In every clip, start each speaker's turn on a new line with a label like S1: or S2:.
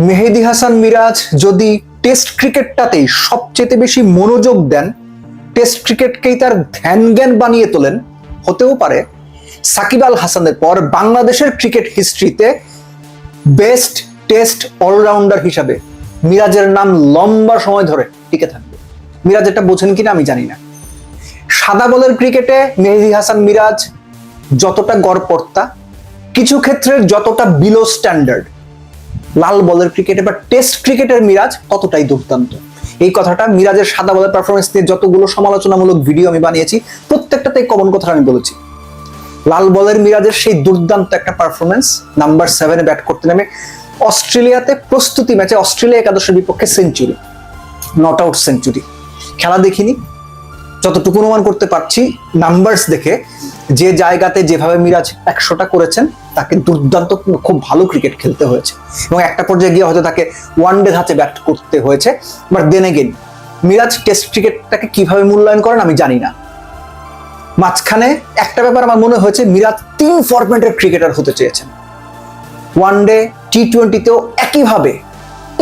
S1: মেহেদী হাসান মিরাজ যদি টেস্ট ক্রিকেটটাতেই সবচেয়ে বেশি মনোযোগ দেন, টেস্ট ক্রিকেটকেই তার ধ্যান জ্ঞান বানিয়ে তোলেন, হতেও পারে সাকিব আল হাসানের পর বাংলাদেশের ক্রিকেট হিস্ট্রিতে বেস্ট টেস্ট অলরাউন্ডার হিসাবে মিরাজের নাম লম্বা সময় ধরে টিকে থাকবে। মিরাজ এটা বোঝেন কিনা আমি জানি না। সাদা বলের ক্রিকেটে মেহেদী হাসান মিরাজ যতটা গড়পড়তা, কিছু ক্ষেত্রে যতটা বিলো স্ট্যান্ডার্ড, লাল বলের ক্রিকেটে বা টেস্ট ক্রিকেটের মিরাজ ততটাই দুর্দান্ত। এই কথাটা মিরাজের সাদা বলের পারফরমেন্স নিয়ে যতগুলো সমালোচনামূলক ভিডিও আমি বানিয়েছি প্রত্যেকটাতেই কমন কথা আমি বলেছি। লাল বলের মিরাজের সেই দুর্দান্ত একটা পারফরমেন্স, নাম্বার 7-এ ব্যাট করতে নামে অস্ট্রেলিয়াতে প্রস্তুতি ম্যাচে অস্ট্রেলিয়া একাদশের বিপক্ষে সেঞ্চুরি, নট আউট সেঞ্চুরি। খেলা দেখিনি, যতটুকু অনুমান করতে পারছি নাম্বারস দেখে, যে জায়গাতে যেভাবে মিরাজ 100টা করেছেন তাকে দুর্দান্ত খুব ভালো ক্রিকেট খেলতে হয়েছে এবং একটা পর্যায়ে গিয়ে হয়তো তাকে ওয়ানডে ধাঁচে ব্যাট করতে হয়েছে। But then again Miraz test ক্রিকেটটাকে কিভাবে মূল্যায়ন করেন আমি জানি না। মাঝখানে একটা ব্যাপার আমার মনে হয়েছে, মিরাজ 3 ফরম্যাটের ক্রিকেটার হতে চেয়েছেন। ওয়ানডে, টি-20তেও একইভাবে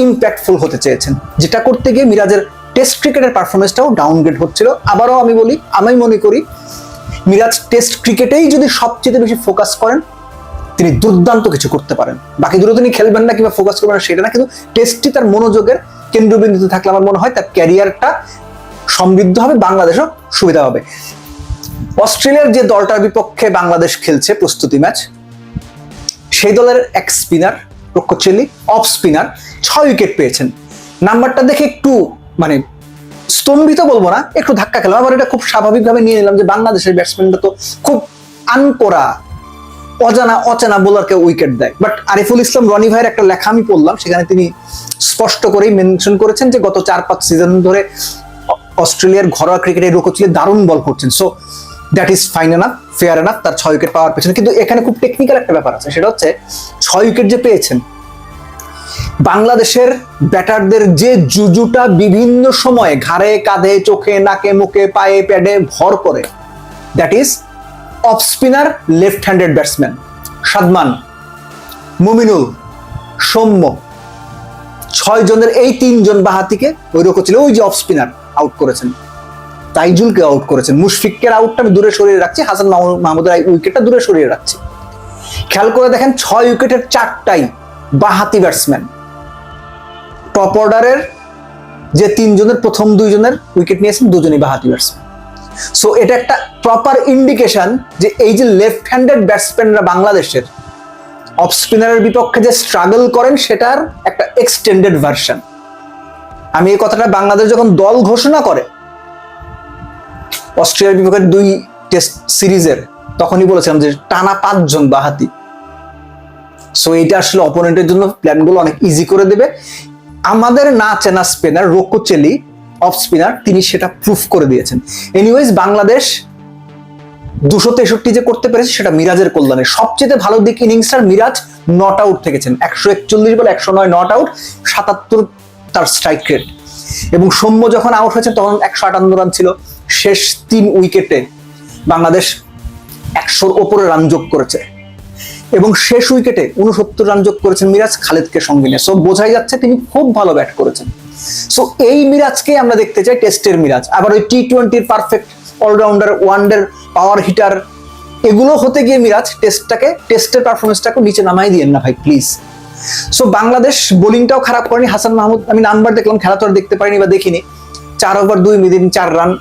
S1: ইম্প্যাক্টফুল হতে চেয়েছেন, যেটা করতে গিয়ে মিরাজের টেস্ট ক্রিকেটের পারফরমেন্সটাও ডাউনগ্রেড হচ্ছিল। আবারও আমি মনে করি মিরাজ টেস্ট ক্রিকেটেই যদি সবচেয়ে বেশি ফোকাস করেন তিনি দুর্দান্ত কিছু করতে পারেন। বাকি দুটো তিনি খেলবেন না কিংবা ফোকাস করবেন না সেটা না, কিন্তু টেস্টটি তার মনোযোগের কেন্দ্রবিন্দুতে থাকলে আমার মনে হয় তার ক্যারিয়ারটা সমৃদ্ধ হবে, বাংলাদেশও সুবিধা হবে। অস্ট্রেলিয়ার যে দলটার বিপক্ষে বাংলাদেশ খেলছে প্রস্তুতি ম্যাচ, সেই দলের এক স্পিনার রক্ষোচেলি অফ স্পিনার 6 উইকেট পেয়েছেন। নাম্বারটা দেখে একটু স্তম্ভিত বলবো না, একটু ধাক্কা খেলাম। আবার এটা খুব স্বাভাবিকভাবে নিয়ে নিলাম যে বাংলাদেশের ব্যাটসম্যানরা তো খুব আনকোরা অচেনা বোলারকে উইকেট দেয়। বাট আরিফুল ইসলাম রনি ভাইয়ের একটা লেখা আমি পড়লাম, সেখানে তিনি স্পষ্ট করেই মেনশন করেছেন যে গত 4-5 সিজন ধরে অস্ট্রেলিয়ার ঘরোয়া ক্রিকেটে রক্ষোচেলি দারুণ বল করছেন। So that is fine enough, fair enough তার 6 উইকেট পাওয়ার পেছনে। কিন্তু এখানে খুব টেকনিক্যাল একটা ব্যাপার আছে, সেটা হচ্ছে 6 উইকেট যে পেয়েছেন, বাংলাদেশের ব্যাটারদের যে জুজুটা বিভিন্ন সময়ে ঘাড়ে, কাঁধে, চোখে, নাকে, মুখে, পায়ে, প্যাডে ভর করে, that is off spinner left handed batsman Sadman, Mominul, Soumya, 6 জনের এই 3 জন বাহাতিকে ওই রকম ওই যে অফ স্পিনার আউট করেছেন। তাইজুলকে আউট করেছেন, মুশফিকের আউটটা আমি দূরে সরিয়ে রাখছি, হাসান মাহমুদের উইকেটটা দূরে সরিয়ে রাখছি। খেয়াল করে দেখেন 6 উইকেটের 4টাই বাহাতি ব্যাটসম্যান। টপ অর্ডারের যে 3 জনের প্রথম 2 জনের উইকেট নিয়েছেন, 2 জনই বাহাতি ব্যাটসম্যান। সো এটা একটা প্রপার ইন্ডিকেশন যে এই যে লেফট হ্যান্ডেড ব্যাটসম্যানরা বাংলাদেশের অফ স্পিনারের বিপক্ষে যে স্ট্রাগল করেন সেটার একটা এক্সটেন্ডেড ভার্সন। আমি এই কথাটা বাংলাদেশ যখন দল ঘোষণা করে অস্ট্রেলিয়ার বিপক্ষে 2 টেস্ট সিরিজের, তখনই বলেছিলাম যে টানা 5 জন বাহাতি। সো এটা আসলে অপোনেন্টের জন্য প্ল্যানগুলো অনেক ইজি করে দেবে। আমাদের না চেনা স্পিনার রক্ষোচেলি অফ স্পিনার, তিনি সেটা প্রুফ করে দিয়েছেন। এনিওয়েজ বাংলাদেশ 263 যে করতে পেরেছে সেটা মিরাজের কল্যাণে। সবচেয়ে ভালো দিক ইনিংসটার মিরাজ নট আউট থেকেছেন, 141 বলে 109 নট আউট, 77 তার স্ট্রাইক রেট। এবং সৌম্য যখন আউট হয়েছে তখন 158 রান ছিল। শেষ 3 উইকেটে বাংলাদেশ 100-র ওপরে রান যোগ করেছে এবং শেষ উইকেটে 69 রান যোগ করেছেন মিরাজ খালেদকে সঙ্গে নিয়ে। সো বোঝাই যাচ্ছে তিনি খুব ভালো ব্যাট করেছেন। সো এই মিরাজকে আমরা দেখতে চাই, টেস্টের মিরাজ। আবার ওই টি-20-র পারফেক্ট অলরাউন্ডার, ওয়ানডের পাওয়ার হিটার, এগুলো হতে গিয়ে মিরাজ টেস্টের পারফরমেন্সটাকে নিচে নামাই দিয়েন না ভাই প্লিজ। সো বাংলাদেশ বোলিংটাও খারাপ করেনি। হাসান মাহমুদ, আমি নাম্বার দেখলাম, খেলা তো আর দেখতে পারিনি বা দেখিনি, 4 ওভার 2 মিনিট 4 রান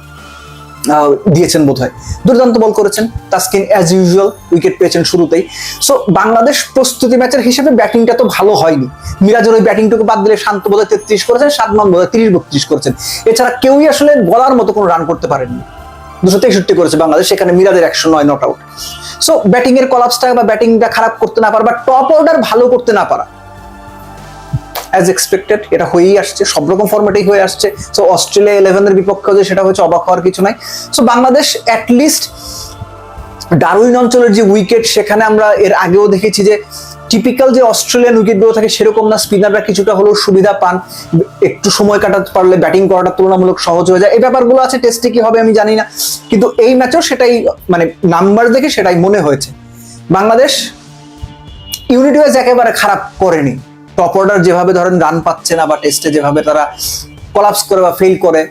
S1: দিয়েছেন বোধহয়, দুর্দান্ত বল করেছেন। তাসকিন অ্যাজ ইউজুয়াল উইকেট পেয়েছেন শুরুতেই। সো বাংলাদেশ প্রস্তুতি ম্যাচের হিসেবে ব্যাটিংটা তো ভালো হয়নি। মিরাজের ওই ব্যাটিংটুকু বাদ দিলে শান্ত বোধহয় 33 করেছেন, সাদমান বোধহয় 30-32 করেছেন। এছাড়া কেউই আসলে বলার মতো কোনো রান করতে পারেননি। 263 করেছে বাংলাদেশ, সেখানে মিরাজের 109 নট আউট। সো ব্যাটিং এর কলাপসটা বা ব্যাটিংটা খারাপ করতে না পারা বা টপ অর্ডার ভালো করতে না পারা, অ্যাজ এক্সপেক্টেড এটা হয়েই আসছে, সব রকম ফরম্যাটেই হয়ে আসছে। সো অস্ট্রেলিয়া 11-এর বিপক্ষে যে সেটা হচ্ছে, অবাক হওয়ার কিছু নাই। সো বাংলাদেশ অ্যাটলিস্ট ডারউইন অঞ্চলের যে উইকেট, সেখানে আমরা এর আগেও দেখেছি যে টিপিক্যাল যে অস্ট্রেলিয়ান উইকেটগুলো থাকে সেরকম না, স্পিনাররা কিছুটা হলেও সুবিধা পান, একটু সময় কাটাতে পারলে ব্যাটিং করাটা তুলনামূলক সহজ হয়ে যায়। এই ব্যাপারগুলো আছে, টেস্টে কি হবে আমি জানি না, কিন্তু এই ম্যাচেও সেটাই নাম্বার দেখে সেটাই মনে হয়েছে। বাংলাদেশ ইউনিট ওয়াইজ একেবারে খারাপ করেনি, টপ অর্ডার যেভাবে ধরেন রান পাচ্ছে না বা টেস্টে যেভাবে তারা কলাপস করে বা ফেল করে,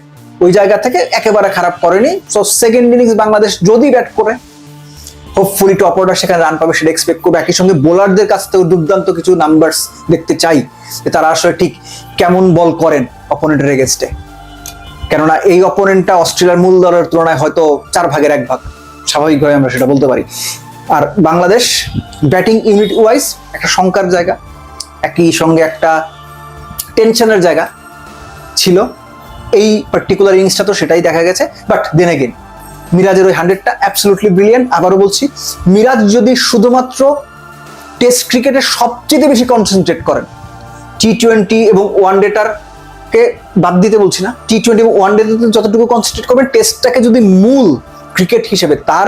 S1: ওই জায়গা থেকে একেবারে খারাপ করেনি। সো সেকেন্ড ইনিংস বাংলাদেশ যদি ব্যাট করে, হোপফুলি টপ অর্ডার সেখানে রান পাবে সেটা এক্সপেক্ট করবো। একই সঙ্গে বোলারদের কাছ থেকেও দুর্দান্ত কিছু নাম্বারস দেখতে চাই, যে তারা আসলে ঠিক কেমন বল করেন অপোনেন্টের এগেনস্টে। কেননা এই অপোনেন্টটা অস্ট্রেলিয়ার মূল দলের তুলনায় হয়তো 1/4 স্বাভাবিকভাবে আমরা সেটা বলতে পারি। আর বাংলাদেশ ব্যাটিং ইউনিট ওয়াইজ একটা শঙ্কার জায়গা, একই সঙ্গে একটা টেনশনের জায়গা ছিল। এই পার্টিকুলার ইনিংসটা তো সেটাই দেখা গেছে। বাট দেন এগেন মিরাজের ওই 100টা অ্যাবসলিউটলি ব্রিলিয়ান্ট। আবারও বলছি, মিরাজ যদি শুধুমাত্র টেস্ট ক্রিকেটে সবচেয়ে বেশি কনসেন্ট্রেট করেন, টি-20 এবং ওয়ানডেটারকে বাদ দিতে বলছি না, টি-20 এবং ওয়ানডেতে যতটুকু কনসেন্ট্রেট করবেন, টেস্টটাকে যদি মূল ক্রিকেট হিসেবে তার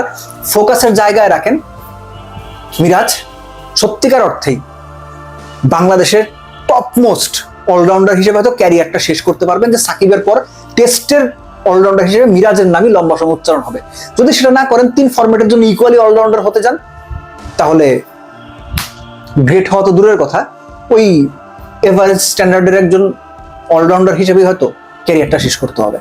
S1: ফোকাসের জায়গায় রাখেন, মিরাজ সত্যিকার অর্থেই বাংলাদেশের টপ মোস্ট অলরাউন্ডার হিসেবে হয়তো ক্যারিয়ারটা শেষ করতে পারবেন, যে সাকিবের পর টেস্টের অলরাউন্ডার হিসেবে মিরাজের নামই লম্বা সময় উচ্চারণ হবে। যদি সেটা না করেন, 3 ফরম্যাটের জন্য ইকুয়ালি অলরাউন্ডার হতে যান, তাহলে গ্রেট হওয়া তো দূরের কথা, ওই এভারেজ স্ট্যান্ডার্ডের একজন অলরাউন্ডার হিসেবে হয়তো ক্যারিয়ারটা শেষ করতে হবে।